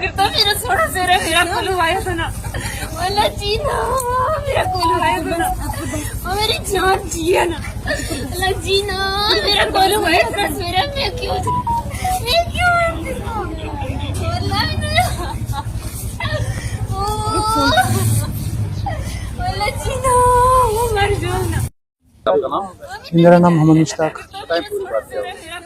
करता मेरा थोड़ा से मेरा खुलवाया था ना वाला जीना मेरा खुलवाया था ना और मेरी जान जिया ना वाला जीना मेरा खुलवाया था मेरा मैं क्यों वाला जीना मर जाओ ना। मेरा नाम मोहम्मद मुश्ताक।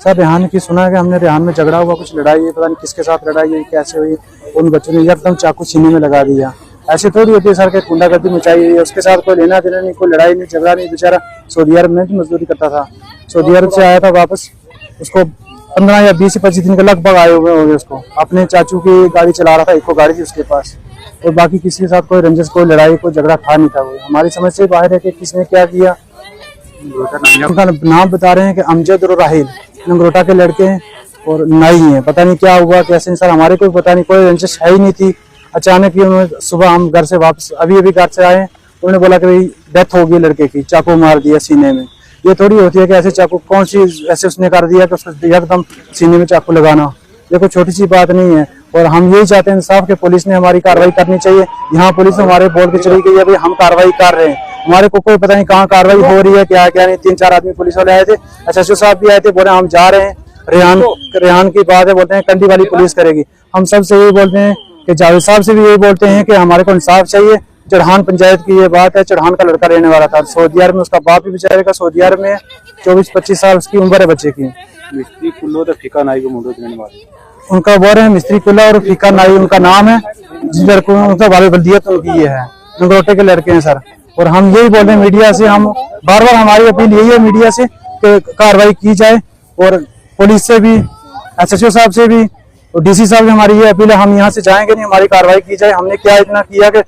सर रेहान की सुना है कि हमने रेहान में झगड़ा हुआ, कुछ लड़ाई है, पता नहीं किसके साथ लड़ाई है, कैसे हुई। उन बच्चों ने एकदम चाकू सीने में लगा दिया। ऐसे थोड़ी होती है सर के गुंडागर्दी मचाई हुई है, उसके साथ कोई लेना देना नहीं, कोई लड़ाई नहीं झगड़ा नहीं। बेचारा सऊदी अरब में भी मजदूरी करता था, सऊदी अरब से आया था वापस, उसको 15 या 20 से 25 दिन के लगभग आए हुए हो गए। उसको अपने चाचू की गाड़ी चला रहा था, इको गाड़ी थी उसके पास, और बाकी किसी के साथ कोई रंजिश, कोई लड़ाई, कोई झगड़ा था नहीं था। वो हमारी समझ से बाहर है कि किसने क्या किया। उनका नाम बता रहे हैं कि अमजद और राहिल नंगरोटा के लड़के हैं और नाई हैं। पता नहीं क्या हुआ कैसे, सर हमारे को पता नहीं, कोई रंजिश है ही नहीं थी। अचानक ही उन्होंने सुबह, हम घर से वापस अभी घर से आए, उन्होंने बोला कि भाई डेथ हो गई लड़के की, चाकू मार दिया सीने में। ये थोड़ी होती है कि ऐसे चाकू, कौन सी ऐसे उसने कर दिया कि उसको एकदम सीने में चाकू लगाना, ये कोई छोटी सी बात नहीं है। और हम यही चाहते हैं इंसाफ के पुलिस ने हमारी कार्रवाई करनी चाहिए। यहाँ पुलिस हमारे बोल के चली गई है भाई हम कार्रवाई कर रहे हैं, हमारे को कोई पता नहीं कहाँ कार्रवाई हो रही है, क्या क्या नहीं। 3-4 आदमी पुलिस वाले आए थे, SHO साहब भी आए थे, बोले हम जा रहे हैं, रेहान की बात है, बोलते हैं कंडी वाली पुलिस करेगी। हम सबसे यही बोलते हैं कि जावेद साहब से भी यही बोलते हैं कि हमारे को इंसाफ चाहिए। चढ़ान पंचायत की ये बात है, चढ़ान का लड़का रहने वाला था सऊदी अरब में, उसका बाप भी बेचारे का सऊदी अरब में, 24-25 साल उसकी उम्र है बच्चे की। मिस्त्री कुल्लो तो फीका नाई को मुंडो देने वाले उनका बोल रहे हैं मिस्त्री कुल्ला और फीका नाई उनका नाम है, जिस लड़कों उनका वाली बल्दियत उनकी ये है, नंगरोटे के लड़के हैं सर। और हम यही बोल रहे हैं मीडिया से, हम बार बार हमारी अपील यही है मीडिया से कि कार्रवाई की जाए, और पुलिस से भी, SHO साहब से भी, और DC साहब से हमारी ये अपील है, हम यहाँ से जाएंगे नहीं, हमारी कार्रवाई की जाए। हमने क्या इतना किया कि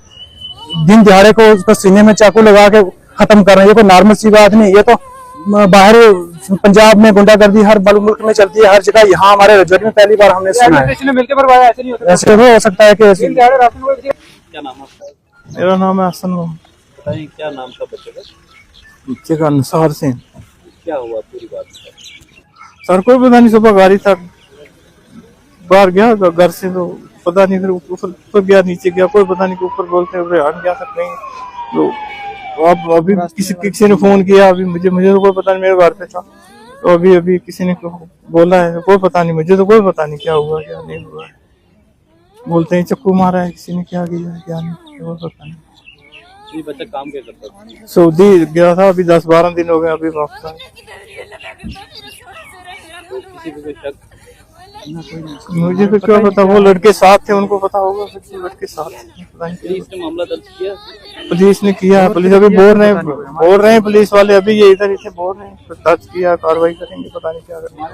दिन दिहाड़े को उसको सीने में चाकू लगा के खत्म कर रहे हैं, ये कोई नॉर्मल सी बात नहीं। ये तो बाहर पंजाब में गुंडागर्दी हर मुल्क में चलती है, हर जगह, यहाँ हमारे रजौरी में पहली बार हमने सुना है। ऐसे हो सकता है कि क्या नाम है? मेरा नाम है हसन। बताइए क्या नाम था बच्चे का? बच्चे का निसार सिंह। क्या हुआ पूरी बात? सर कोई पता नहीं, सुबह गाड़ी था, बाहर गया घर से, तो पता नहीं, फिर ऊपर गया, नीचे गया, कोई पता नहीं, ऊपर बोलते हुए रेहान गया सकते हैं। तो अब अभी किसी ने फोन किया, अभी मुझे तो कोई पता नहीं, मेरे घर पे था, तो अभी किसी ने बोला है, कोई पता नहीं, मुझे तो कोई पता नहीं क्या हुआ क्या नहीं हुआ है। बोलते हैं चक्कू मारा है, किसी ने क्या किया क्या नहीं, कोई पता नहीं। ये बच्चा काम क्या करता था? सऊदी गया था, अभी 10-12 दिन हो गए, अभी वापस आया। किसी को कोई शक? मुझे तो क्या पता, वो लड़के साथ थे, उनको पता होगा, लड़के साथ थे। पुलिस ने मामला दर्ज किया? पुलिस ने किया, पुलिस अभी बोल रहे हैं पुलिस वाले, अभी ये इधर बोल रहे हैं दर्ज किया, कार्रवाई करेंगे, पता नहीं क्या करेंगे।